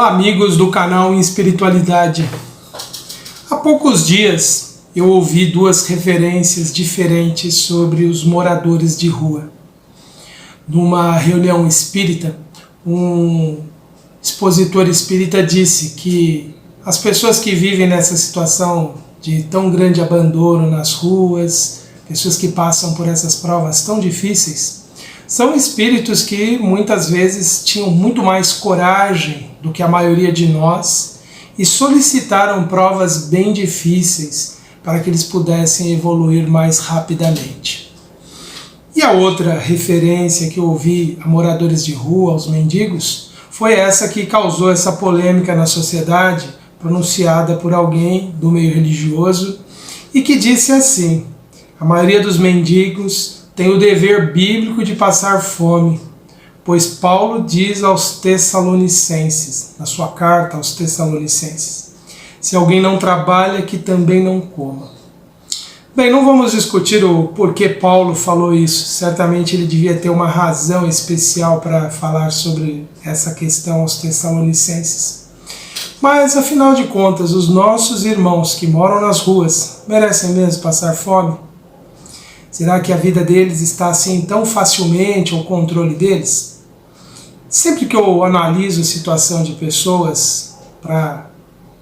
Olá, amigos do canal Espiritualidade. Há poucos dias eu ouvi duas referências diferentes sobre os moradores de rua. Numa reunião espírita, um expositor espírita disse que as pessoas que vivem nessa situação de tão grande abandono nas ruas, pessoas que passam por essas provas tão difíceis, são espíritos que muitas vezes tinham muito mais coragem do que a maioria de nós e solicitaram provas bem difíceis para que eles pudessem evoluir mais rapidamente. E a outra referência que eu ouvi a moradores de rua, aos mendigos, foi essa que causou essa polêmica na sociedade, pronunciada por alguém do meio religioso, e que disse assim: a maioria dos mendigos tem o dever bíblico de passar fome, pois Paulo diz aos Tessalonicenses, na sua carta aos Tessalonicenses, se alguém não trabalha, que também não coma. Bem, não vamos discutir o porquê Paulo falou isso, certamente ele devia ter uma razão especial para falar sobre essa questão aos Tessalonicenses. Mas, afinal de contas, os nossos irmãos que moram nas ruas merecem mesmo passar fome? Será que a vida deles está assim tão facilmente ao controle deles? Sempre que eu analiso a situação de pessoas, para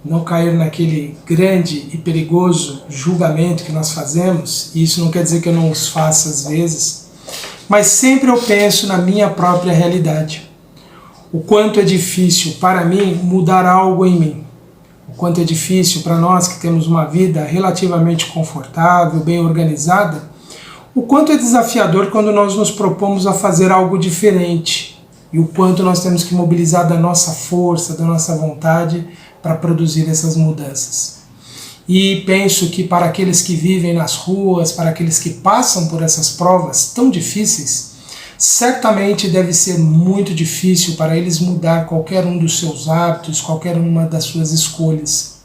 não cair naquele grande e perigoso julgamento que nós fazemos, e isso não quer dizer que eu não os faça às vezes, mas sempre eu penso na minha própria realidade. O quanto é difícil para mim mudar algo em mim. O quanto é difícil para nós que temos uma vida relativamente confortável, bem organizada, o quanto é desafiador quando nós nos propomos a fazer algo diferente e o quanto nós temos que mobilizar da nossa força, da nossa vontade para produzir essas mudanças. E penso que para aqueles que vivem nas ruas, para aqueles que passam por essas provas tão difíceis, certamente deve ser muito difícil para eles mudar qualquer um dos seus hábitos, qualquer uma das suas escolhas.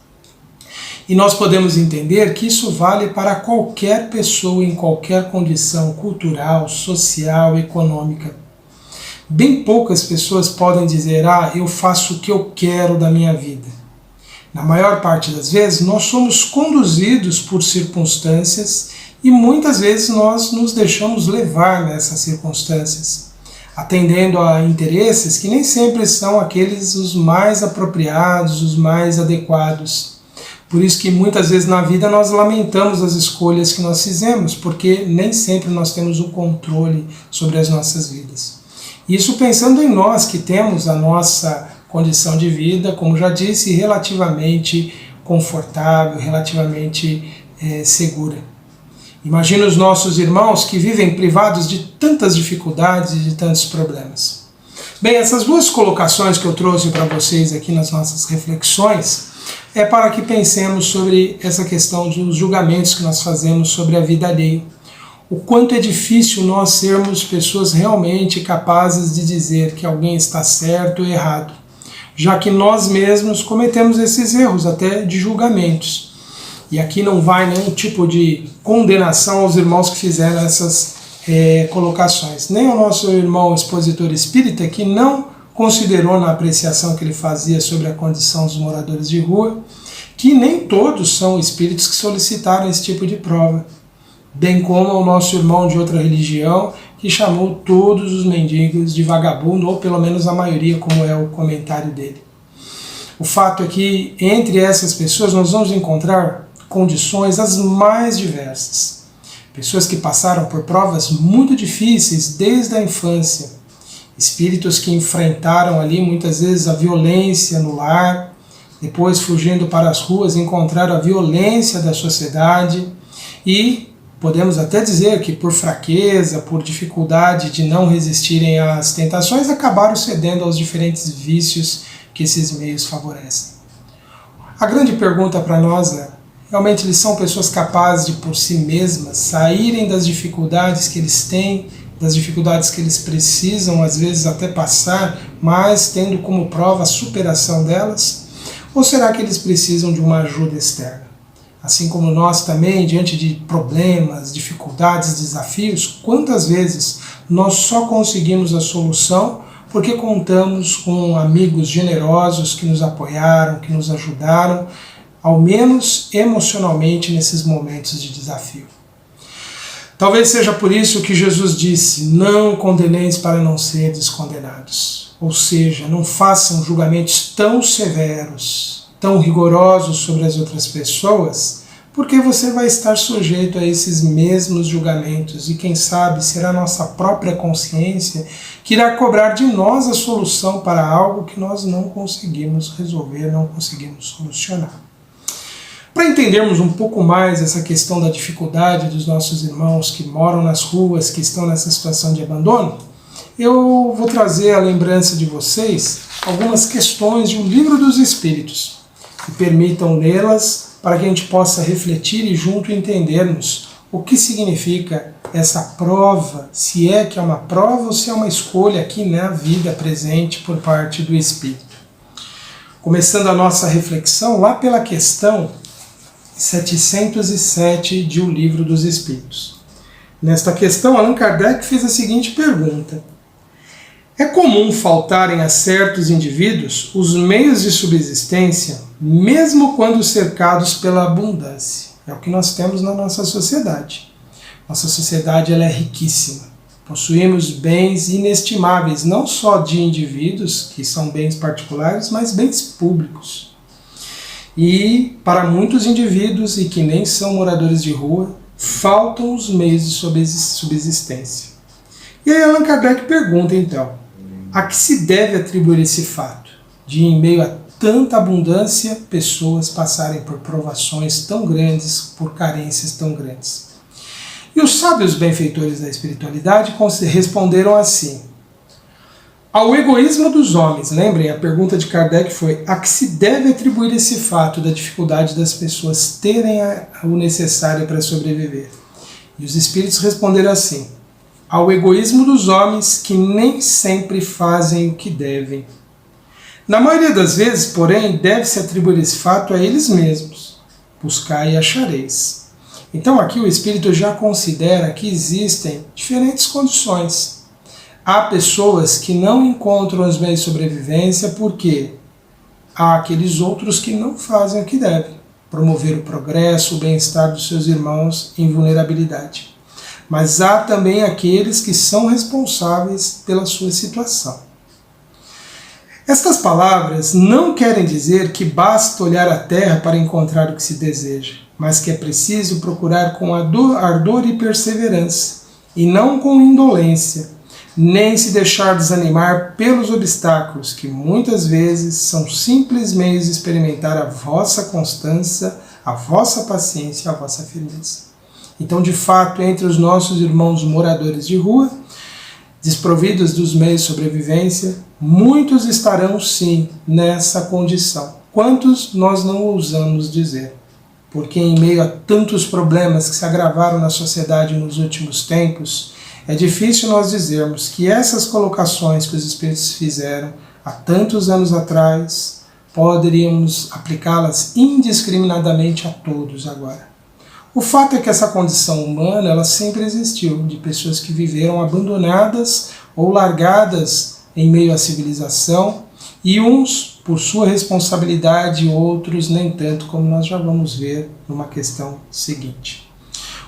E nós podemos entender que isso vale para qualquer pessoa em qualquer condição cultural, social, econômica. Bem poucas pessoas podem dizer: eu faço o que eu quero da minha vida. Na maior parte das vezes, nós somos conduzidos por circunstâncias e muitas vezes nós nos deixamos levar nessas circunstâncias, atendendo a interesses que nem sempre são aqueles os mais apropriados, os mais adequados. Por isso que muitas vezes na vida nós lamentamos as escolhas que nós fizemos, porque nem sempre nós temos o controle sobre as nossas vidas. Isso pensando em nós que temos a nossa condição de vida, como já disse, relativamente confortável, relativamente segura. Imagina os nossos irmãos que vivem privados de tantas dificuldades e de tantos problemas. Bem, essas duas colocações que eu trouxe para vocês aqui nas nossas reflexões é para que pensemos sobre essa questão dos julgamentos que nós fazemos sobre a vida alheia. O quanto é difícil nós sermos pessoas realmente capazes de dizer que alguém está certo ou errado, já que nós mesmos cometemos esses erros até de julgamentos. E aqui não vai nenhum tipo de condenação aos irmãos que fizeram essas colocações. Nem o nosso irmão expositor espírita, que não considerou na apreciação que ele fazia sobre a condição dos moradores de rua, que nem todos são espíritos que solicitaram esse tipo de prova, bem como o nosso irmão de outra religião, que chamou todos os mendigos de vagabundo, ou pelo menos a maioria, como é o comentário dele. O fato é que entre essas pessoas nós vamos encontrar condições as mais diversas. Pessoas que passaram por provas muito difíceis desde a infância, espíritos que enfrentaram ali muitas vezes a violência no lar, depois fugindo para as ruas encontraram a violência da sociedade e podemos até dizer que por fraqueza, por dificuldade de não resistirem às tentações, acabaram cedendo aos diferentes vícios que esses meios favorecem. A grande pergunta para nós é: realmente eles são pessoas capazes de por si mesmas saírem das dificuldades que eles têm, das dificuldades que eles precisam, às vezes até passar, mas tendo como prova a superação delas? Ou será que eles precisam de uma ajuda externa? Assim como nós também, diante de problemas, dificuldades, desafios, quantas vezes nós só conseguimos a solução porque contamos com amigos generosos que nos apoiaram, que nos ajudaram, ao menos emocionalmente nesses momentos de desafio. Talvez seja por isso que Jesus disse: não condeneis para não seres condenados. Ou seja, não façam julgamentos tão severos, tão rigorosos sobre as outras pessoas, porque você vai estar sujeito a esses mesmos julgamentos e quem sabe será a nossa própria consciência que irá cobrar de nós a solução para algo que nós não conseguimos resolver, não conseguimos solucionar. Para entendermos um pouco mais essa questão da dificuldade dos nossos irmãos que moram nas ruas, que estão nessa situação de abandono, eu vou trazer à lembrança de vocês algumas questões de um livro dos Espíritos, que permitam lê-las para que a gente possa refletir e junto entendermos o que significa essa prova, se é que é uma prova ou se é uma escolha aqui na vida presente por parte do Espírito. Começando a nossa reflexão lá pela questão 707 de O Livro dos Espíritos. Nesta questão, Allan Kardec fez a seguinte pergunta: é comum faltarem a certos indivíduos os meios de subsistência, mesmo quando cercados pela abundância? É o que nós temos na nossa sociedade. Nossa sociedade ela é riquíssima. Possuímos bens inestimáveis, não só de indivíduos, que são bens particulares, mas bens públicos. E para muitos indivíduos, e que nem são moradores de rua, faltam os meios de subsistência. E aí Allan Kardec pergunta então: a que se deve atribuir esse fato de, em meio a tanta abundância, pessoas passarem por provações tão grandes, por carências tão grandes? E os sábios benfeitores da espiritualidade responderam assim: ao egoísmo dos homens. Lembrem, a pergunta de Kardec foi: a que se deve atribuir esse fato da dificuldade das pessoas terem o necessário para sobreviver? E os espíritos responderam assim: ao egoísmo dos homens que nem sempre fazem o que devem. Na maioria das vezes, porém, deve-se atribuir esse fato a eles mesmos. Buscai e achareis. Então aqui o Espírito já considera que existem diferentes condições. Há pessoas que não encontram os meios de sobrevivência porque há aqueles outros que não fazem o que devem, promover o progresso, o bem-estar dos seus irmãos em vulnerabilidade. Mas há também aqueles que são responsáveis pela sua situação. Estas palavras não querem dizer que basta olhar a terra para encontrar o que se deseja, mas que é preciso procurar com ardor e perseverança, e não com indolência, nem se deixar desanimar pelos obstáculos, que muitas vezes são simples meios de experimentar a vossa constância, a vossa paciência e a vossa firmeza. Então, de fato, entre os nossos irmãos moradores de rua, desprovidos dos meios de sobrevivência, muitos estarão sim nessa condição. Quantos nós não ousamos dizer? Porque em meio a tantos problemas que se agravaram na sociedade nos últimos tempos, é difícil nós dizermos que essas colocações que os Espíritos fizeram há tantos anos atrás, poderíamos aplicá-las indiscriminadamente a todos agora. O fato é que essa condição humana ela sempre existiu, de pessoas que viveram abandonadas ou largadas em meio à civilização, e uns por sua responsabilidade, outros nem tanto, como nós já vamos ver numa questão seguinte.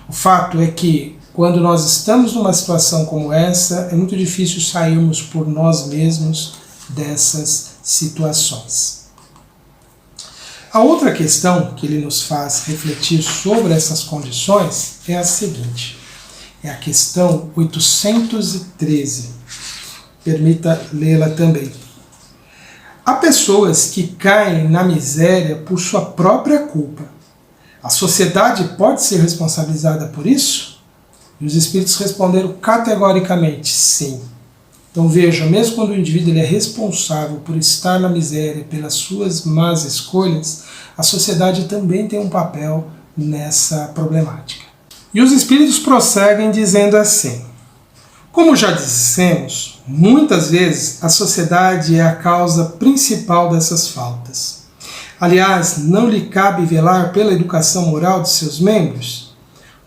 O fato é que quando nós estamos numa situação como essa, é muito difícil sairmos por nós mesmos dessas situações. A outra questão que ele nos faz refletir sobre essas condições é a seguinte, é a questão 813. Permita lê-la também. Há pessoas que caem na miséria por sua própria culpa. A sociedade pode ser responsabilizada por isso? E os Espíritos responderam categoricamente sim. Então veja, mesmo quando o indivíduo ele é responsável por estar na miséria, pelas suas más escolhas, a sociedade também tem um papel nessa problemática. E os Espíritos prosseguem dizendo assim: como já dissemos, muitas vezes a sociedade é a causa principal dessas faltas. Aliás, não lhe cabe velar pela educação moral de seus membros?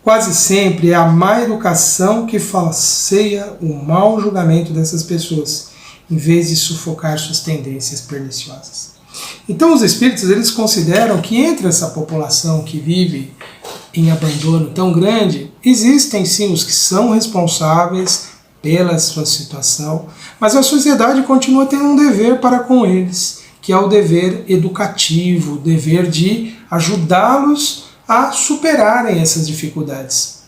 Quase sempre é a má educação que falseia o mau julgamento dessas pessoas, em vez de sufocar suas tendências perniciosas. Então os espíritos eles consideram que entre essa população que vive em abandono tão grande, existem sim os que são responsáveis pela sua situação, mas a sociedade continua tendo um dever para com eles, que é o dever educativo, o dever de ajudá-los a superarem essas dificuldades.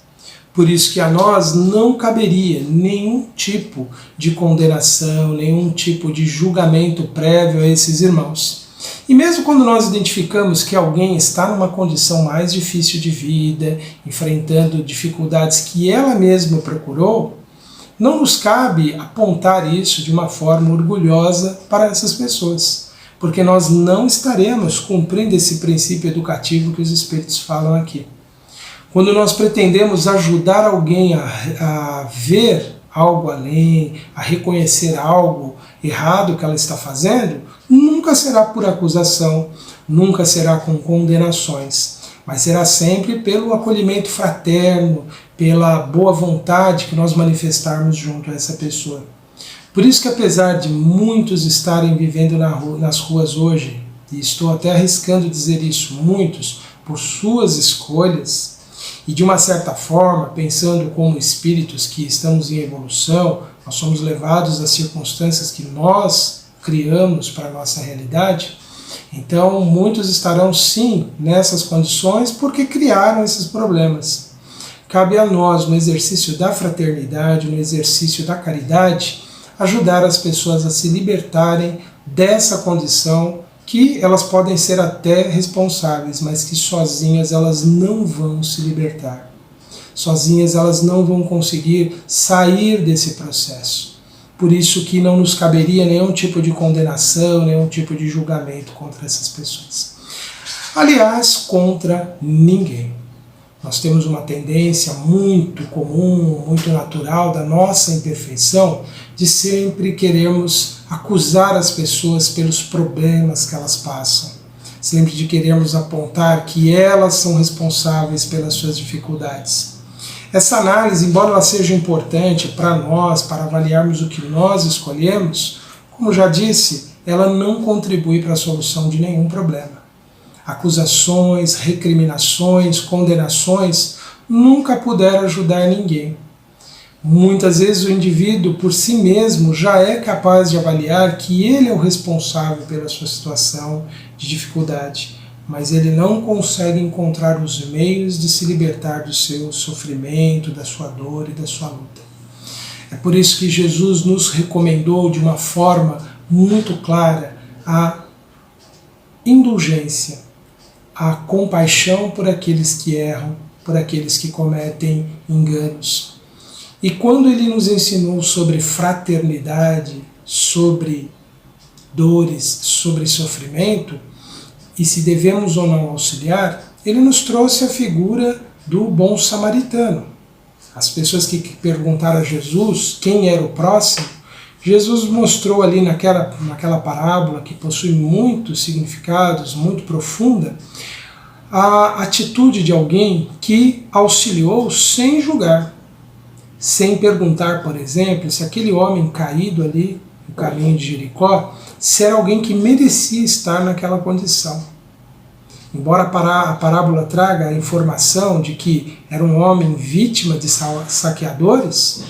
Por isso que a nós não caberia nenhum tipo de condenação, nenhum tipo de julgamento prévio a esses irmãos. E mesmo quando nós identificamos que alguém está numa condição mais difícil de vida, enfrentando dificuldades que ela mesma procurou, não nos cabe apontar isso de uma forma orgulhosa para essas pessoas, porque nós não estaremos cumprindo esse princípio educativo que os espíritos falam aqui. Quando nós pretendemos ajudar alguém a ver algo além, a reconhecer algo errado que ela está fazendo, nunca será por acusação, nunca será com condenações, mas será sempre pelo acolhimento fraterno, pela boa vontade que nós manifestarmos junto a essa pessoa. Por isso que apesar de muitos estarem vivendo nas ruas hoje, e estou até arriscando dizer isso, muitos, por suas escolhas, e de uma certa forma, pensando como espíritos que estamos em evolução, nós somos levados às circunstâncias que nós criamos para a nossa realidade, então muitos estarão sim nessas condições porque criaram esses problemas. Cabe a nós, no exercício da fraternidade, no exercício da caridade, ajudar as pessoas a se libertarem dessa condição que elas podem ser até responsáveis, mas que sozinhas elas não vão se libertar. Sozinhas elas não vão conseguir sair desse processo. Por isso que não nos caberia nenhum tipo de condenação, nenhum tipo de julgamento contra essas pessoas. Aliás, contra ninguém. Nós temos uma tendência muito comum, muito natural da nossa imperfeição de sempre querermos acusar as pessoas pelos problemas que elas passam. Sempre de querermos apontar que elas são responsáveis pelas suas dificuldades. Essa análise, embora ela seja importante para nós, para avaliarmos o que nós escolhemos, como já disse, ela não contribui para a solução de nenhum problema. Acusações, recriminações, condenações nunca puderam ajudar ninguém. Muitas vezes o indivíduo por si mesmo já é capaz de avaliar que ele é o responsável pela sua situação de dificuldade, mas ele não consegue encontrar os meios de se libertar do seu sofrimento, da sua dor e da sua luta. É por isso que Jesus nos recomendou de uma forma muito clara a indulgência, a compaixão por aqueles que erram, por aqueles que cometem enganos. E quando ele nos ensinou sobre fraternidade, sobre dores, sobre sofrimento, e se devemos ou não auxiliar, ele nos trouxe a figura do bom samaritano. As pessoas que perguntaram a Jesus quem era o próximo, Jesus mostrou ali naquela parábola, que possui muitos significados, muito profunda, a atitude de alguém que auxiliou sem julgar, sem perguntar, por exemplo, se aquele homem caído ali no caminho de Jericó, se era alguém que merecia estar naquela condição. Embora a parábola traga a informação de que era um homem vítima de saqueadores,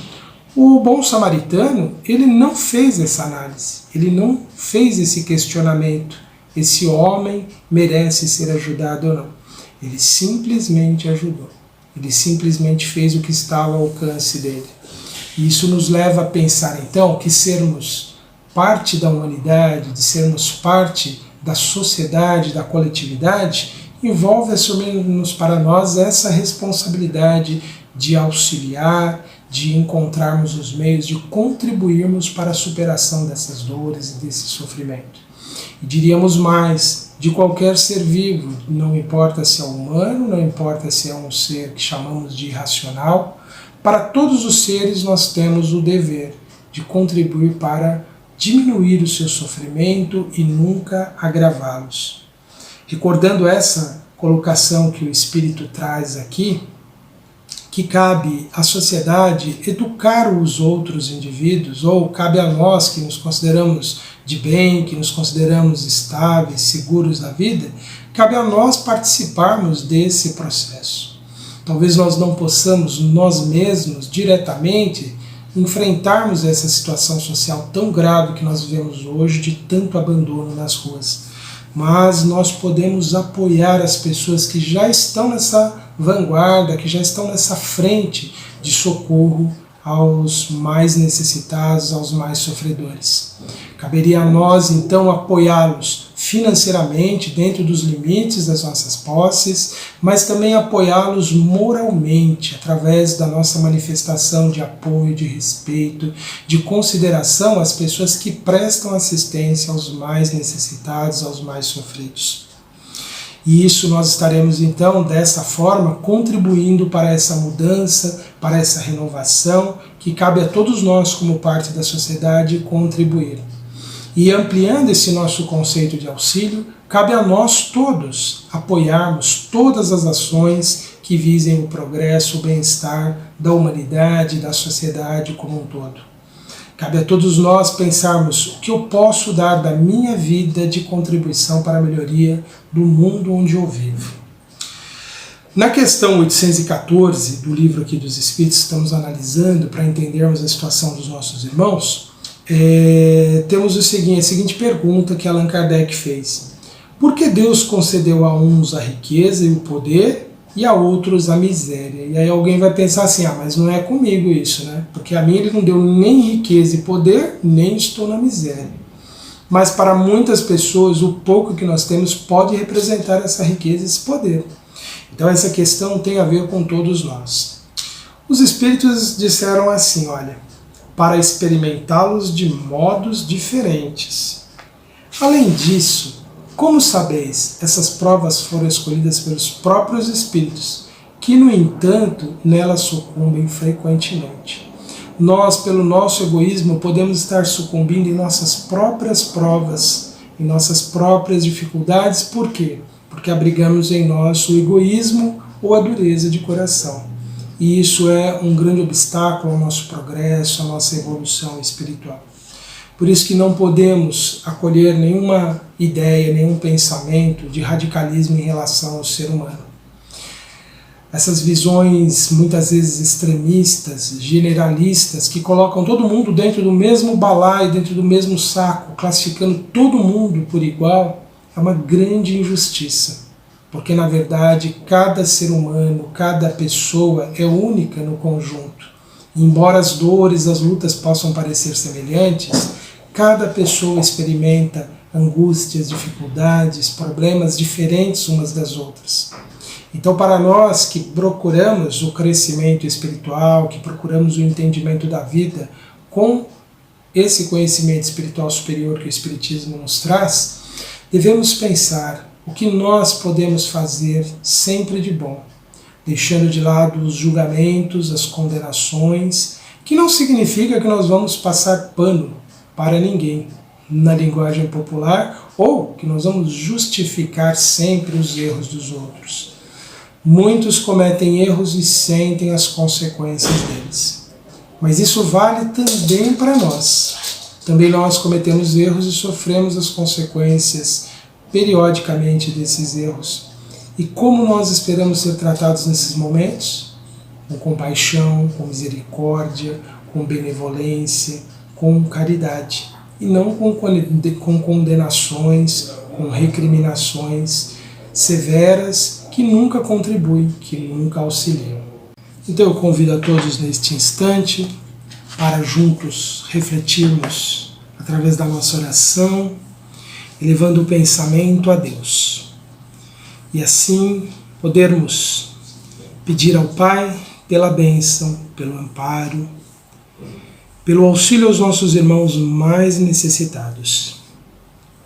o bom samaritano, ele não fez essa análise, ele não fez esse questionamento, esse homem merece ser ajudado ou não. Ele simplesmente ajudou, ele simplesmente fez o que estava ao alcance dele. E isso nos leva a pensar então que sermos parte da humanidade, de sermos parte da sociedade, da coletividade, envolve assumirmos para nós essa responsabilidade de auxiliar, de encontrarmos os meios de contribuirmos para a superação dessas dores e desse sofrimento. E diríamos mais, de qualquer ser vivo, não importa se é humano, não importa se é um ser que chamamos de irracional, para todos os seres nós temos o dever de contribuir para diminuir o seu sofrimento e nunca agravá-los. Recordando essa colocação que o Espírito traz aqui, que cabe à sociedade educar os outros indivíduos, ou cabe a nós que nos consideramos de bem, que nos consideramos estáveis, seguros na vida, cabe a nós participarmos desse processo. Talvez nós não possamos, nós mesmos, diretamente, enfrentarmos essa situação social tão grave que nós vivemos hoje, de tanto abandono nas ruas. Mas nós podemos apoiar as pessoas que já estão nessa vanguarda, que já estão nessa frente de socorro aos mais necessitados, aos mais sofredores. Caberia a nós, então, apoiá-los financeiramente, dentro dos limites das nossas posses, mas também apoiá-los moralmente, através da nossa manifestação de apoio, de respeito, de consideração às pessoas que prestam assistência aos mais necessitados, aos mais sofridos. E isso nós estaremos, então, dessa forma, contribuindo para essa mudança, para essa renovação, que cabe a todos nós, como parte da sociedade, contribuir. E ampliando esse nosso conceito de auxílio, cabe a nós todos apoiarmos todas as ações que visem o progresso, o bem-estar da humanidade, da sociedade como um todo. Cabe a todos nós pensarmos o que eu posso dar da minha vida de contribuição para a melhoria do mundo onde eu vivo. Na questão 814 do livro aqui dos Espíritos, estamos analisando para entendermos a situação dos nossos irmãos, temos a seguinte pergunta que Allan Kardec fez. Por que Deus concedeu a uns a riqueza e o poder e a outros a miséria? E aí alguém vai pensar assim, mas não é comigo isso, né? Porque a mim ele não deu nem riqueza e poder, nem estou na miséria. Mas para muitas pessoas, o pouco que nós temos pode representar essa riqueza e esse poder. Então essa questão tem a ver com todos nós. Os Espíritos disseram assim, olha, para experimentá-los de modos diferentes. Além disso, como sabeis, essas provas foram escolhidas pelos próprios Espíritos, que, no entanto, nelas sucumbem frequentemente. Nós, pelo nosso egoísmo, podemos estar sucumbindo em nossas próprias provas, em nossas próprias dificuldades. Por quê? Porque abrigamos em nós o egoísmo ou a dureza de coração. E isso é um grande obstáculo ao nosso progresso, à nossa evolução espiritual. Por isso que não podemos acolher nenhuma ideia, nenhum pensamento de radicalismo em relação ao ser humano. Essas visões muitas vezes extremistas, generalistas, que colocam todo mundo dentro do mesmo balaio, dentro do mesmo saco, classificando todo mundo por igual, é uma grande injustiça. Porque, na verdade, cada ser humano, cada pessoa é única no conjunto. E, embora as dores, as lutas possam parecer semelhantes, cada pessoa experimenta angústias, dificuldades, problemas diferentes umas das outras. Então, para nós que procuramos o crescimento espiritual, que procuramos o entendimento da vida com esse conhecimento espiritual superior que o Espiritismo nos traz, devemos pensar o que nós podemos fazer sempre de bom, deixando de lado os julgamentos, as condenações, que não significa que nós vamos passar pano para ninguém, na linguagem popular, ou que nós vamos justificar sempre os erros dos outros. Muitos cometem erros e sentem as consequências deles. Mas isso vale também para nós. Também nós cometemos erros e sofremos as consequências periodicamente desses erros. E como nós esperamos ser tratados nesses momentos? Com compaixão, com misericórdia, com benevolência, com caridade. E não com condenações, com recriminações severas que nunca contribuem, que nunca auxiliam. Então eu convido a todos neste instante para juntos refletirmos através da nossa oração, elevando o pensamento a Deus. E assim podermos pedir ao Pai pela bênção, pelo amparo, pelo auxílio aos nossos irmãos mais necessitados.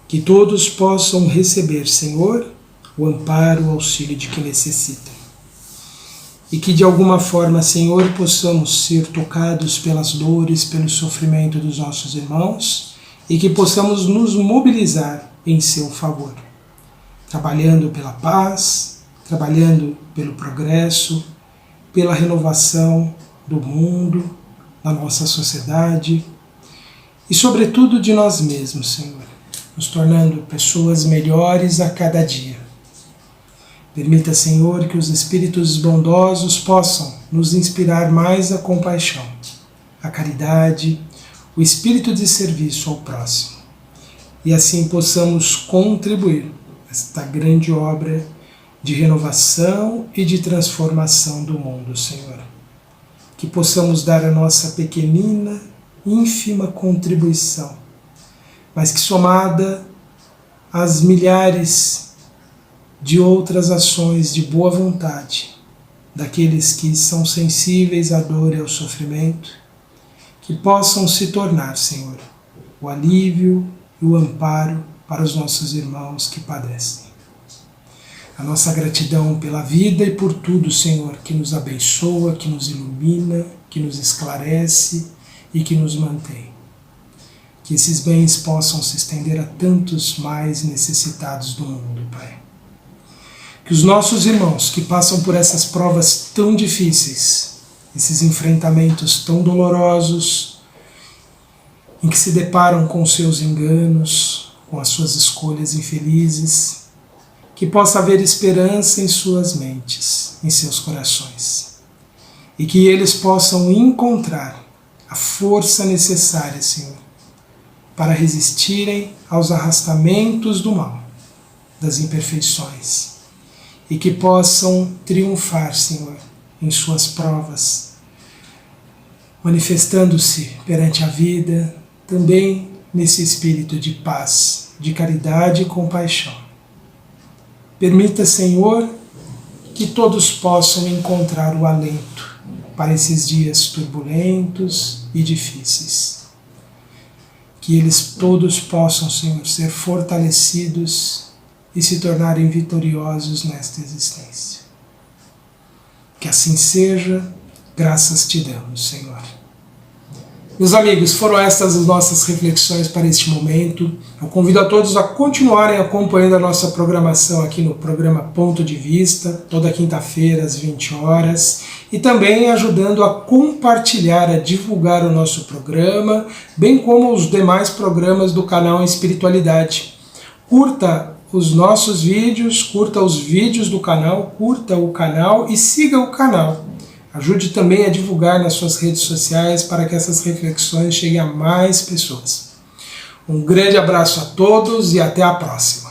Que todos possam receber, Senhor, o amparo, o auxílio de que necessitam. E que de alguma forma, Senhor, possamos ser tocados pelas dores, pelo sofrimento dos nossos irmãos, e que possamos nos mobilizar em seu favor, trabalhando pela paz, trabalhando pelo progresso, pela renovação do mundo, da nossa sociedade e, sobretudo, de nós mesmos, Senhor, nos tornando pessoas melhores a cada dia. Permita, Senhor, que os Espíritos bondosos possam nos inspirar mais a compaixão, a caridade, o espírito de serviço ao próximo, e assim possamos contribuir nesta grande obra de renovação e de transformação do mundo, Senhor. Que possamos dar a nossa pequenina, ínfima contribuição, mas que somada às milhares de outras ações de boa vontade, daqueles que são sensíveis à dor e ao sofrimento, que possam se tornar, Senhor, o alívio e o amparo para os nossos irmãos que padecem. A nossa gratidão pela vida e por tudo, Senhor, que nos abençoa, que nos ilumina, que nos esclarece e que nos mantém. Que esses bens possam se estender a tantos mais necessitados do mundo, Pai. Que os nossos irmãos que passam por essas provas tão difíceis, esses enfrentamentos tão dolorosos, em que se deparam com seus enganos, com as suas escolhas infelizes, que possa haver esperança em suas mentes, em seus corações, e que eles possam encontrar a força necessária, Senhor, para resistirem aos arrastamentos do mal, das imperfeições, e que possam triunfar, Senhor, em suas provas, manifestando-se perante a vida, também nesse espírito de paz, de caridade e compaixão. Permita, Senhor, que todos possam encontrar o alento para esses dias turbulentos e difíceis. Que eles todos possam, Senhor, ser fortalecidos e se tornarem vitoriosos nesta existência. Que assim seja, graças te damos, Senhor. Meus amigos, foram estas as nossas reflexões para este momento. Eu convido a todos a continuarem acompanhando a nossa programação aqui no programa Ponto de Vista, toda quinta-feira às 20 horas, e também ajudando a compartilhar, a divulgar o nosso programa, bem como os demais programas do canal Espiritualidade. Curta os nossos vídeos, curta os vídeos do canal, curta o canal e siga o canal. Ajude também a divulgar nas suas redes sociais para que essas reflexões cheguem a mais pessoas. Um grande abraço a todos e até a próxima.